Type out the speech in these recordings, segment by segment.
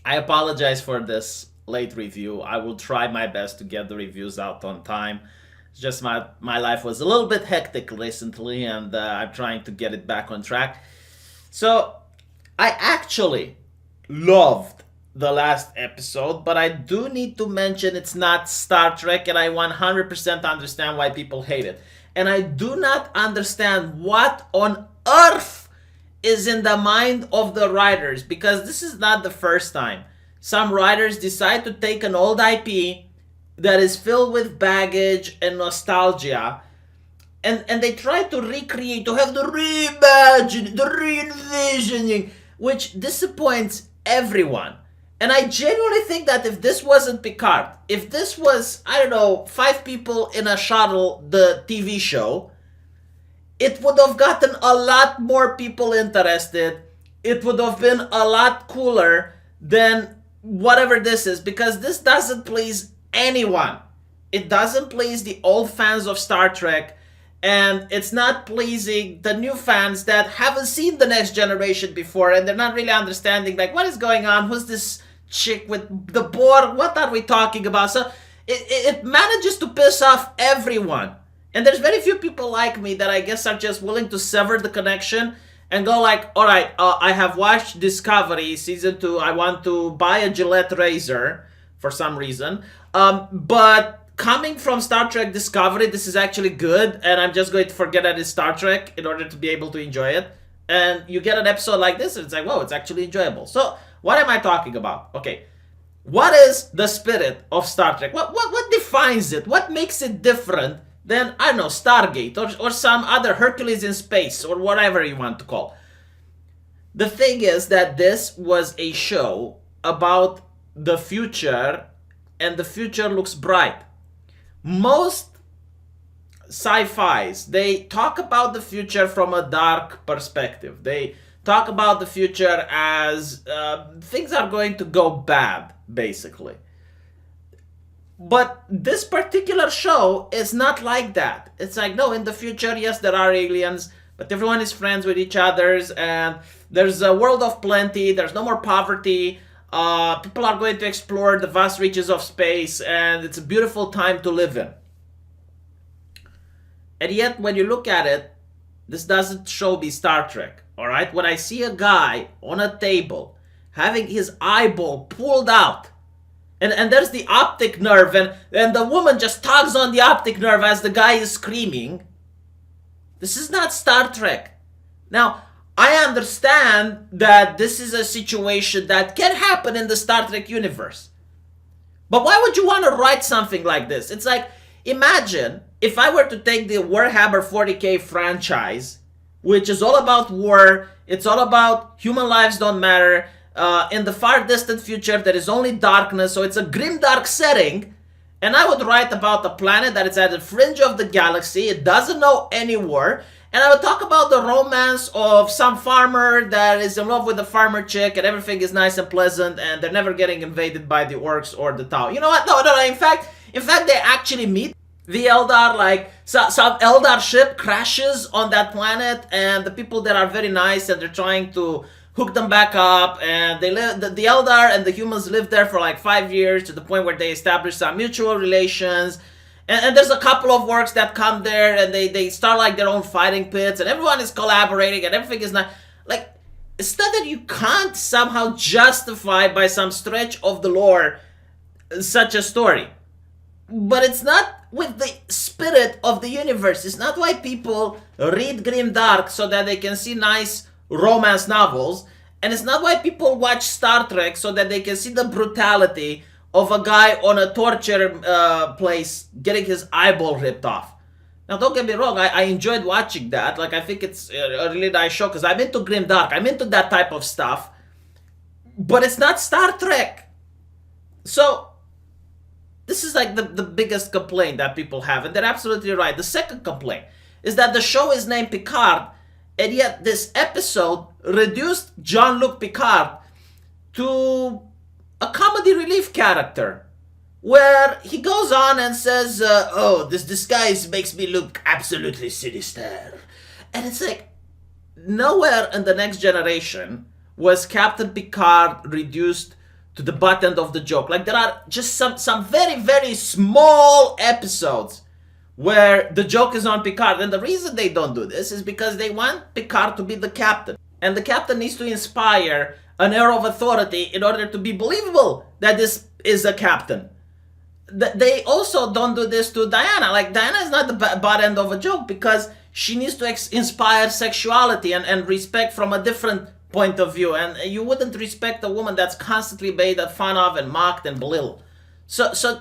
I apologize for this late review. I will try my best to get the reviews out on time. It's just my life was a little bit hectic recently, and I'm trying to get it back on track. So, I actually loved the last episode, but I do need to mention it's not Star Trek, and I 100% understand why people hate it. And I do not understand what on earth is in the mind of the writers, because this is not the first time some writers decide to take an old IP that is filled with baggage and nostalgia, and they try to recreate, to have the reimagining, the re-envisioning, which disappoints everyone. And I genuinely think that if this wasn't Picard, if this was, I don't know, 5 people in a shuttle, the TV show, it would have gotten a lot more people interested. It would have been a lot cooler than whatever this is, because this doesn't please anyone. It doesn't please the old fans of Star Trek, and it's not pleasing the new fans that haven't seen the Next Generation before, and they're not really understanding, like, what is going on? Who's this chick with the Borg? What are we talking about? So it manages to piss off everyone. And there's very few people like me that I guess are just willing to sever the connection and go like, all right, I have watched Discovery season 2. I want to buy a Gillette razor for some reason. But coming from Star Trek Discovery, this is actually good, and I'm just going to forget that it's Star Trek in order to be able to enjoy it. And you get an episode like this, and it's like, whoa, it's actually enjoyable. So what am I talking about? Okay, what is the spirit of Star Trek? What defines it? What makes it different than, I don't know, Stargate or some other Hercules in space or whatever you want to call? The thing is that this was a show about the future, and the future looks bright. Most sci-fis, they talk about the future from a dark perspective. They talk about the future as things are going to go bad, basically. But this particular show is not like that. It's like, no, in the future, yes, there are aliens, but everyone is friends with each other, and there's a world of plenty, there's no more poverty, people are going to explore the vast reaches of space, and it's a beautiful time to live in. And yet, when you look at it, this doesn't show me Star Trek, alright? When I see a guy on a table having his eyeball pulled out, and there's the optic nerve, and the woman just tugs on the optic nerve as the guy is screaming, this is not Star Trek. Now, I understand that this is a situation that can happen in the Star Trek universe. But why would you want to write something like this? It's like, imagine if I were to take the Warhammer 40k franchise, which is all about war, it's all about human lives don't matter, in the far distant future there is only darkness, so it's a grim dark setting, and I would write about a planet that is at the fringe of the galaxy, it doesn't know any war, and I would talk about the romance of some farmer that is in love with a farmer chick, and everything is nice and pleasant, and they're never getting invaded by the orcs or the Tau. You know what? No, in fact, they actually meet the Eldar, like, some Eldar ship crashes on that planet, and the people there are very nice, and they're trying to hook them back up, and they live, the Eldar and the humans live there for like 5 years, to the point where they establish some mutual relations, and there's a couple of orcs that come there, and they start like their own fighting pits, and everyone is collaborating, and everything is not, like, it's not that you can't somehow justify by some stretch of the lore such a story. But it's not with the spirit of the universe. It's not why people read Grimdark so that they can see nice romance novels. And it's not why people watch Star Trek so that they can see the brutality of a guy on a torture place getting his eyeball ripped off. Now, don't get me wrong, I enjoyed watching that. Like, I think it's a really nice show because I'm into Grimdark. I'm into that type of stuff. But it's not Star Trek. So this is like the biggest complaint that people have, and they're absolutely right. The second complaint is that the show is named Picard, and yet this episode reduced Jean-Luc Picard to a comedy relief character, where he goes on and says, oh, this disguise makes me look absolutely sinister. And it's like, nowhere in the Next Generation was Captain Picard reduced to the butt end of the joke. Like there are just some very, very small episodes where the joke is on Picard. And the reason they don't do this is because they want Picard to be the captain. And the captain needs to inspire an air of authority in order to be believable that this is a captain. They also don't do this to Diana. Like, Diana is not the butt end of a joke because she needs to inspire sexuality and respect from a different point of view. And you wouldn't respect a woman that's constantly made fun of and mocked and belittled. So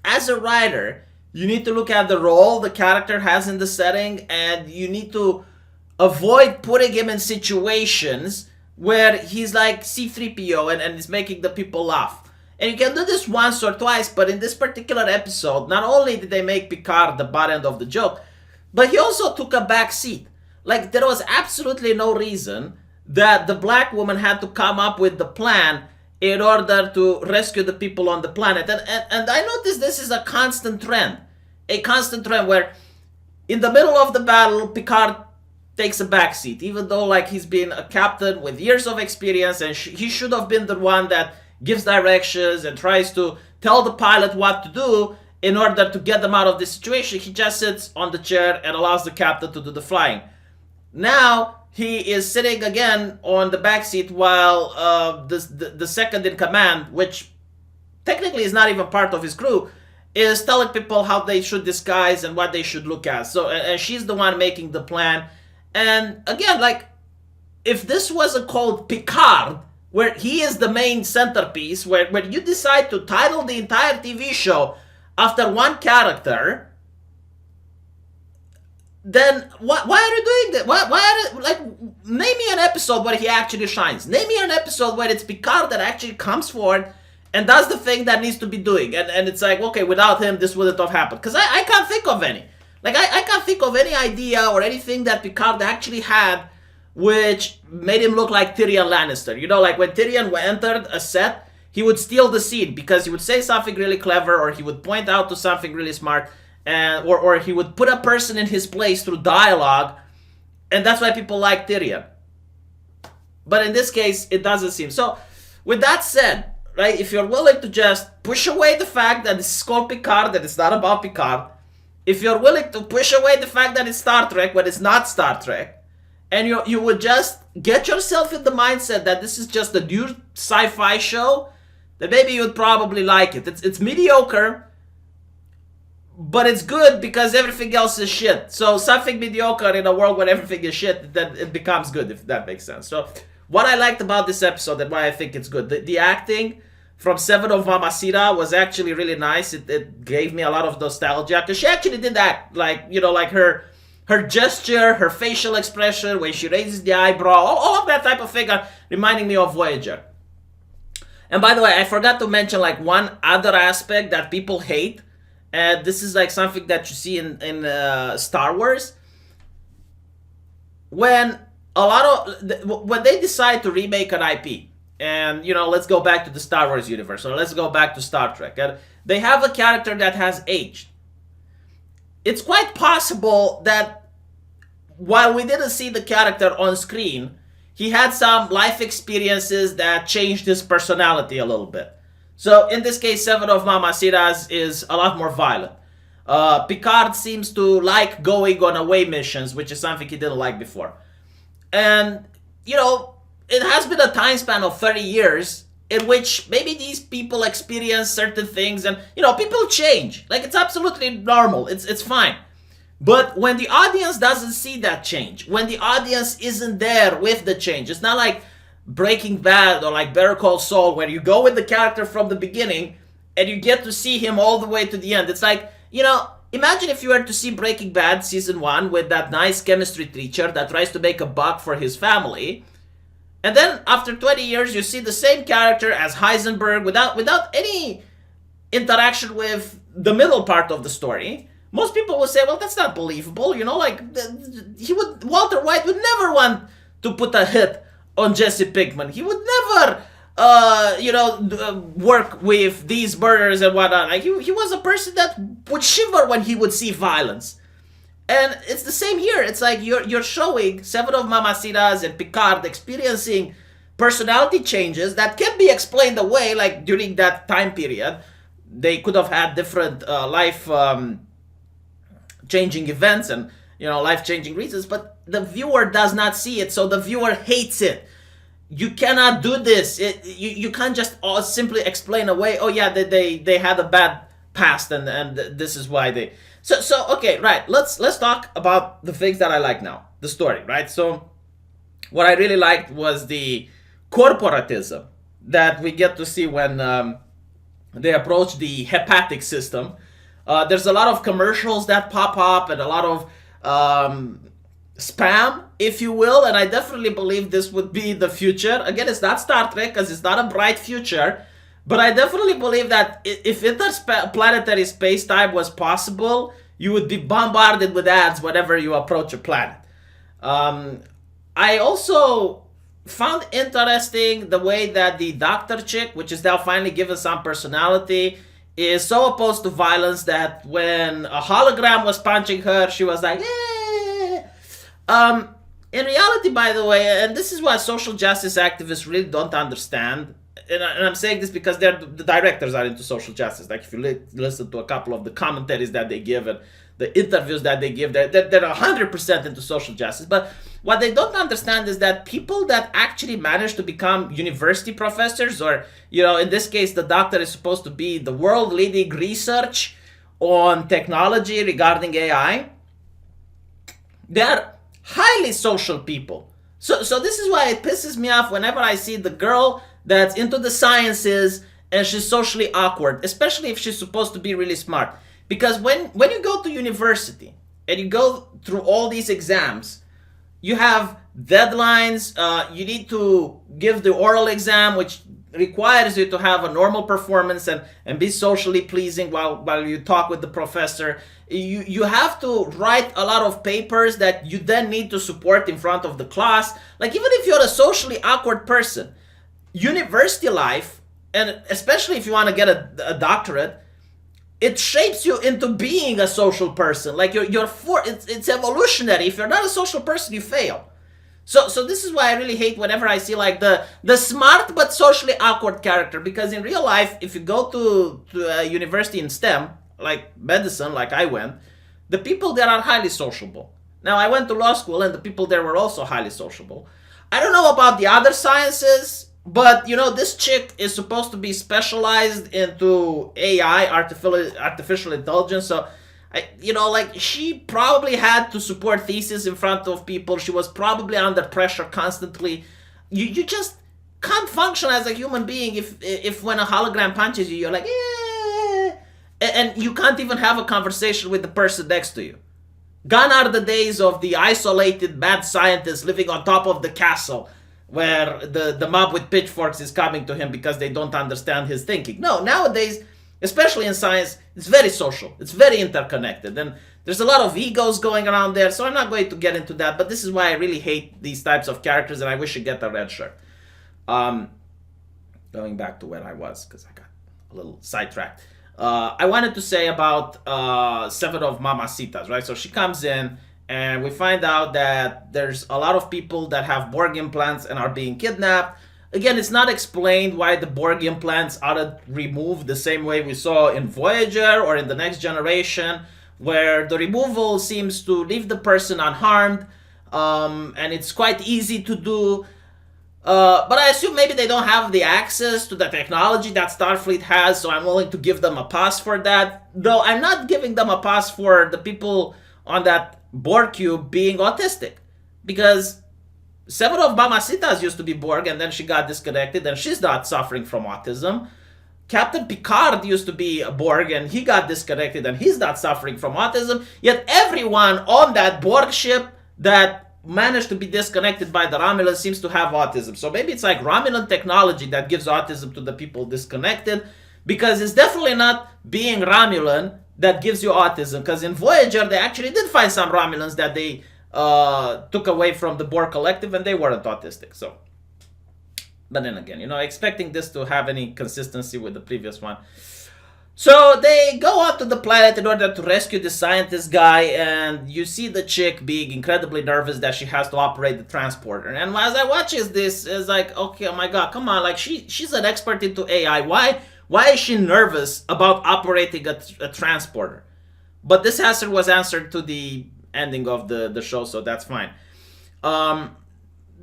as a writer, you need to look at the role the character has in the setting, and you need to avoid putting him in situations where he's like C-3PO and is making the people laugh. And you can do this once or twice, but in this particular episode, not only did they make Picard the butt end of the joke, but he also took a back seat. Like, there was absolutely no reason that the black woman had to come up with the plan in order to rescue the people on the planet. And I noticed this is a constant trend. A constant trend where in the middle of the battle, Picard takes a backseat, even though like he's been a captain with years of experience, and he should have been the one that gives directions and tries to tell the pilot what to do in order to get them out of this situation. He just sits on the chair and allows the captain to do the flying. Now he is sitting again on the backseat while the second in command, which technically is not even part of his crew, is telling people how they should disguise and what they should look at. So, and she's the one making the plan. And again, like, if this wasn't called Picard, where he is the main centerpiece, where you decide to title the entire TV show after one character, then why are you doing that? Why are you, like, name me an episode where he actually shines. Name me an episode where it's Picard that actually comes forward and does the thing that needs to be doing. And it's like, okay, without him, this wouldn't have happened. Because I can't think of any. Like, I can't think of any idea or anything that Picard actually had which made him look like Tyrion Lannister. You know, like when Tyrion entered a set, he would steal the scene because he would say something really clever, or he would point out to something really smart, and or he would put a person in his place through dialogue, and that's why people like Tyrion. But in this case, it doesn't seem. So, with that said, right, if you're willing to just push away the fact that this is called Picard, that it's not about Picard, if you're willing to push away the fact that it's Star Trek when it's not Star Trek, and you would just get yourself in the mindset that this is just a new sci-fi show, then maybe you'd probably like it. It's mediocre, but it's good because everything else is shit. So something mediocre in a world where everything is shit, then it becomes good, if that makes sense. So what I liked about this episode and why I think it's good, the acting from Seven of Mamacita was actually really nice. It gave me a lot of nostalgia because she actually did act like, you know, like her gesture, her facial expression, when she raises the eyebrow, all of that type of thing are reminding me of Voyager. And by the way, I forgot to mention like one other aspect that people hate, and this is like something that you see in Star Wars. When when they decide to remake an IP, and you know, let's go back to the Star Wars universe, or let's go back to Star Trek, and they have a character that has aged. It's quite possible that while we didn't see the character on screen, he had some life experiences that changed his personality a little bit. So in this case, Seven of Mamacitas is a lot more violent. Picard seems to like going on away missions, which is something he didn't like before. And, you know, it has been a time span of 30 years in which maybe these people experience certain things, and, you know, people change. Like, it's absolutely normal. It's fine. But when the audience doesn't see that change, when the audience isn't there with the change, it's not like Breaking Bad or like Better Call Saul, where you go with the character from the beginning and you get to see him all the way to the end. It's like, you know, imagine if you were to see Breaking Bad season 1 with that nice chemistry teacher that tries to make a buck for his family, and then after 20 years you see the same character as Heisenberg without any interaction with the middle part of the story. Most people will say, well, that's not believable, you know, like, Walter White would never want to put a hit on Jesse Pinkman. He would never, work with these murders and whatnot. Like, he was a person that would shiver when he would see violence. And it's the same here. It's like you're showing Seven of Mamacitas and Picard experiencing personality changes that can be explained away, like during that time period they could have had different life changing events and life changing reasons, but the viewer does not see it, so the viewer hates it. You cannot do this. You can't just simply explain away, oh yeah, they had a bad past and this is why they so okay, right, let's talk about the things that I like now, the story, right? So what I really liked was the corporatism that we get to see when they approach the hepatic system. There's a lot of commercials that pop up and a lot of spam, if you will, and I definitely believe this would be the future. Again, it's not Star Trek because it's not a bright future, but I definitely believe that if interplanetary space-time was possible, you would be bombarded with ads whenever you approach a planet. I also found interesting the way that the doctor chick, which is now finally given some personality, is so opposed to violence that when a hologram was punching her, she was like, eh. In reality, by the way, and this is what social justice activists really don't understand, and I'm saying this because the directors are into social justice. Like if you listen to a couple of the commentaries that they give and the interviews that they give, they're 100% into social justice. But what they don't understand is that people that actually manage to become university professors, or in this case, the doctor is supposed to be the world leading research on technology regarding AI, they're highly social people. So this is why it pisses me off whenever I see the girl that's into the sciences and she's socially awkward, especially if she's supposed to be really smart. Because when you go to university and you go through all these exams, you have deadlines, you need to give the oral exam, which requires you to have a normal performance and be socially pleasing while you talk with the professor. You have to write a lot of papers that you then need to support in front of the class. Like even if you're a socially awkward person, university life, and especially if you want to get a doctorate, it shapes you into being a social person. Like it's evolutionary. If you're not a social person, you fail. So this is why I really hate whenever I see like the smart but socially awkward character, because in real life, if you go to a university in STEM, like medicine, like I went, the people there are highly sociable. Now I went to law school and the people there were also highly sociable. I don't know about the other sciences, but this chick is supposed to be specialized into AI, artificial intelligence. So she probably had to support thesis in front of people. She was probably under pressure constantly. You just can't function as a human being if when a hologram punches you, you're like, eh, and you can't even have a conversation with the person next to you. Gone are the days of the isolated mad scientist living on top of the castle, where the mob with pitchforks is coming to him because they don't understand his thinking. No, nowadays, especially in science, it's very social. It's very interconnected. And there's a lot of egos going around there, so I'm not going to get into that. But this is why I really hate these types of characters, and I wish I get a red shirt. Going back to where I was, because I got a little sidetracked. I wanted to say about Seven of Mamacitas, right? So she comes in, and we find out that there's a lot of people that have Borg implants and are being kidnapped. Again, it's not explained why the Borg implants aren't removed the same way we saw in Voyager or in the Next Generation, where the removal seems to leave the person unharmed, and it's quite easy to do. But I assume maybe they don't have the access to the technology that Starfleet has, so I'm willing to give them a pass for that. Though I'm not giving them a pass for the people on that Borg cube being autistic, because Seven of Mamacitas used to be Borg and then she got disconnected and she's not suffering from autism. Captain Picard used to be a Borg and he got disconnected and he's not suffering from autism. Yet everyone on that Borg ship that managed to be disconnected by the Romulans seems to have autism. So maybe it's like Romulan technology that gives autism to the people disconnected, because it's definitely not being Romulan that gives you autism. Because in Voyager, they actually did find some Romulans that they took away from the Borg collective and they weren't autistic. So, but then again, expecting this to have any consistency with the previous one. So they go out to the planet in order to rescue the scientist guy, and you see the chick being incredibly nervous that she has to operate the transporter. And as I watch this, it's like, okay, oh my god, come on, like she's an expert into AI. Why is she nervous about operating a transporter? But this answer was answered to the ending of the show, so that's fine. Um,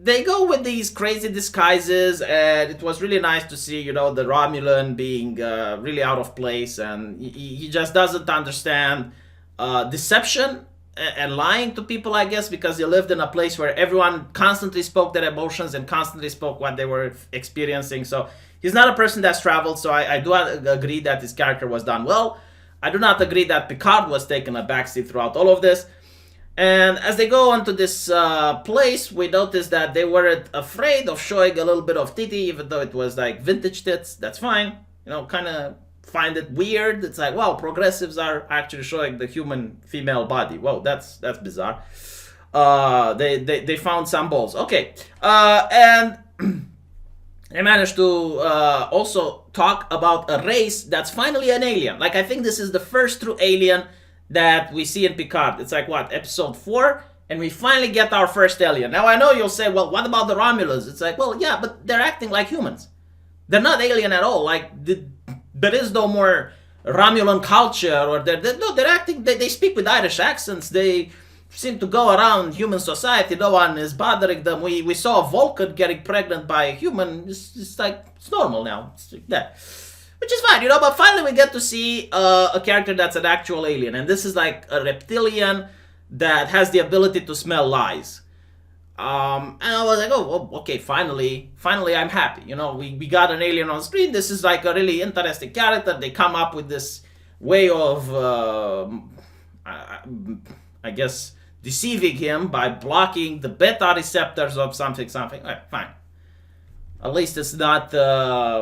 they go with these crazy disguises, and it was really nice to see, the Romulan being really out of place, and he just doesn't understand deception and lying to people, I guess, because he lived in a place where everyone constantly spoke their emotions and constantly spoke what they were experiencing. So he's not a person that's traveled, so I do agree that his character was done well. I do not agree that Picard was taking a backseat throughout all of this. And as they go onto this place, we notice that they weren't afraid of showing a little bit of titty, even though it was like vintage tits. That's fine. Kind of find it weird. It's like, wow, progressives are actually showing the human female body. Whoa, that's bizarre. They found some balls. Okay, and they managed to also talk about a race that's finally an alien. Like, I think this is the first true alien that we see in Picard. It's like, what, episode 4? And we finally get our first alien. Now, I know you'll say, well, what about the Romulans? It's like, well, yeah, but they're acting like humans. They're not alien at all. Like, there is no more Romulan culture, or they're acting, they speak with Irish accents. They seem to go around human society. No one is bothering them. We saw a Vulcan getting pregnant by a human. It's like, it's normal now. It's like that. Which is fine, but finally we get to see a character that's an actual alien. And this is like a reptilian that has the ability to smell lies. And I was like, oh, well, okay, finally I'm happy. We got an alien on screen. This is like a really interesting character. They come up with this way of, I guess, deceiving him by blocking the beta receptors of something. All right, fine. At least it's not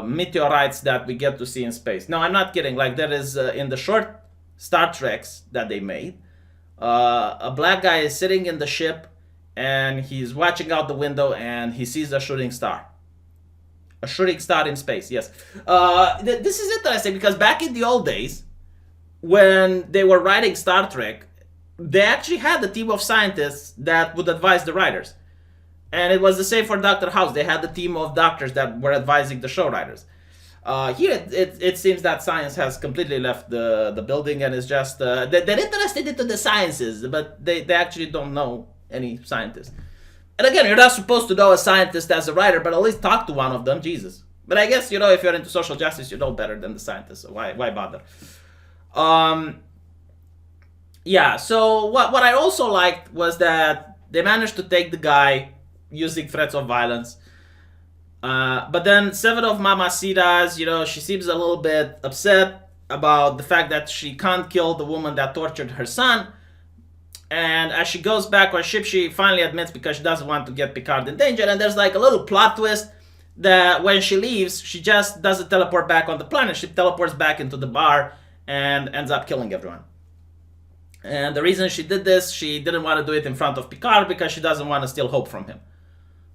meteorites that we get to see in space. No, I'm not kidding. Like, there is, in the short Star Treks that they made, a black guy is sitting in the ship, and he's watching out the window, and he sees a shooting star. A shooting star in space, yes. This is interesting, because back in the old days, when they were writing Star Trek, they actually had a team of scientists that would advise the writers. And it was the same for Dr. House. They had a team of doctors that were advising the show writers. Here, it seems that science has completely left the building, and is just... they're interested into the sciences, but they actually don't know any scientists. And again, you're not supposed to know a scientist as a writer, but at least talk to one of them, Jesus. But I guess, if you're into social justice, you know better than the scientists, so why bother? Yeah, so what I also liked was that they managed to take the guy using threats of violence. But then Seven of Mamacitas, she seems a little bit upset about the fact that she can't kill the woman that tortured her son. And as she goes back on ship, she finally admits, because she doesn't want to get Picard in danger. And there's like a little plot twist that when she leaves, she just doesn't teleport back on the planet. She teleports back into the bar and ends up killing everyone. And the reason she did this, she didn't want to do it in front of Picard because she doesn't want to steal hope from him.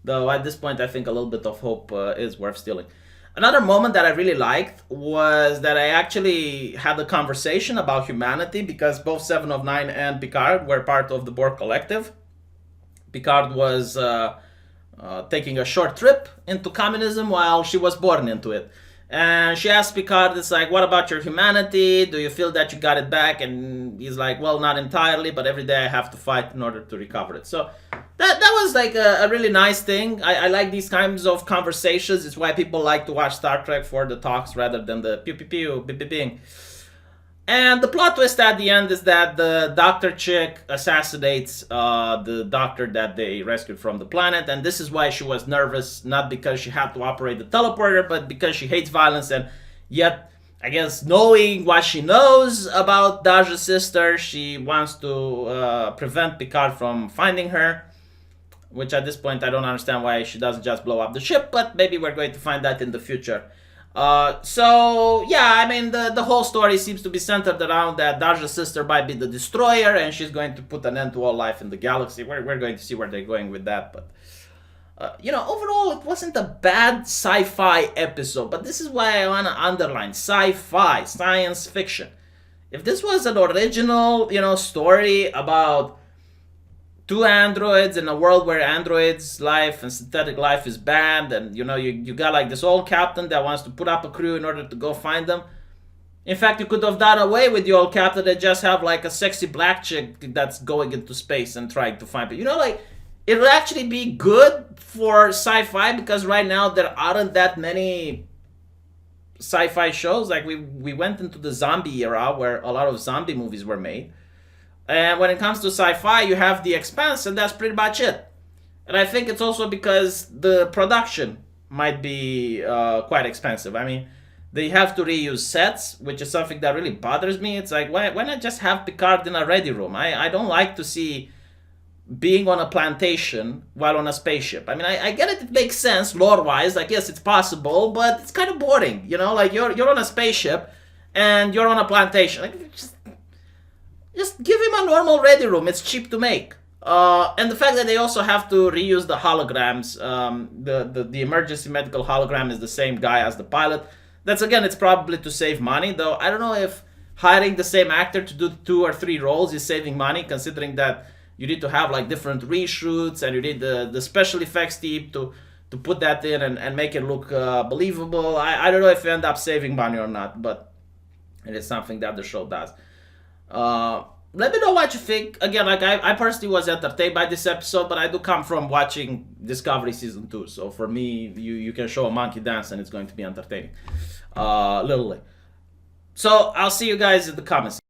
Though at this point, I think a little bit of hope is worth stealing. Another moment that I really liked was that I actually had a conversation about humanity, because both Seven of Nine and Picard were part of the Borg collective. Picard was taking a short trip into communism while she was born into it. And she asked Picard, it's like, what about your humanity? Do you feel that you got it back? And he's like, well, not entirely, but every day I have to fight in order to recover it. So that was like a really nice thing. I like these kinds of conversations. It's why people like to watch Star Trek, for the talks rather than the pew-pew-pew, bing. And the plot twist at the end is that the doctor chick assassinates the doctor that they rescued from the planet. And this is why she was nervous, not because she had to operate the teleporter, but because she hates violence. And yet, I guess, knowing what she knows about Daja's sister, she wants to prevent Picard from finding her. Which at this point, I don't understand why she doesn't just blow up the ship, but maybe we're going to find that in the future. So yeah, I mean, the whole story seems to be centered around that Daja's sister might be the destroyer, and she's going to put an end to all life in the galaxy. We're going to see where they're going with that, but Overall, it wasn't a bad sci-fi episode, but this is why I want to underline sci-fi, science fiction. If this was an original, story about two androids in a world where androids' life and synthetic life is banned, and you got like this old captain that wants to put up a crew in order to go find them. In fact, you could have done away with the old captain and just have like a sexy black chick that's going into space and trying to find people. It would actually be good for sci-fi, because right now there aren't that many sci-fi shows. Like we went into the zombie era where a lot of zombie movies were made. And when it comes to sci-fi, you have The Expanse, and that's pretty much it. And I think it's also because the production might be quite expensive. I mean, they have to reuse sets, which is something that really bothers me. It's like, why not just have Picard in a ready room? I don't like to see being on a plantation while on a spaceship. I mean, I get it makes sense lore-wise. Like, yes, it's possible, but it's kind of boring. Like you're on a spaceship and you're on a plantation. Like, just give him a normal ready room. It's cheap to make. And the fact that they also have to reuse the holograms. The emergency medical hologram is the same guy as the pilot. It's probably to save money, though. I don't know if hiring the same actor to do 2 or 3 roles is saving money, considering that you need to have like different reshoots, and you need the special effects team to put that in and make it look believable. I don't know if you end up saving money or not, but it is something that the show does. Let me know what you think. Again, like I personally was entertained by this episode, but I do come from watching Discovery Season 2. So for me, you can show a monkey dance and it's going to be entertaining. Literally. So I'll see you guys in the comments.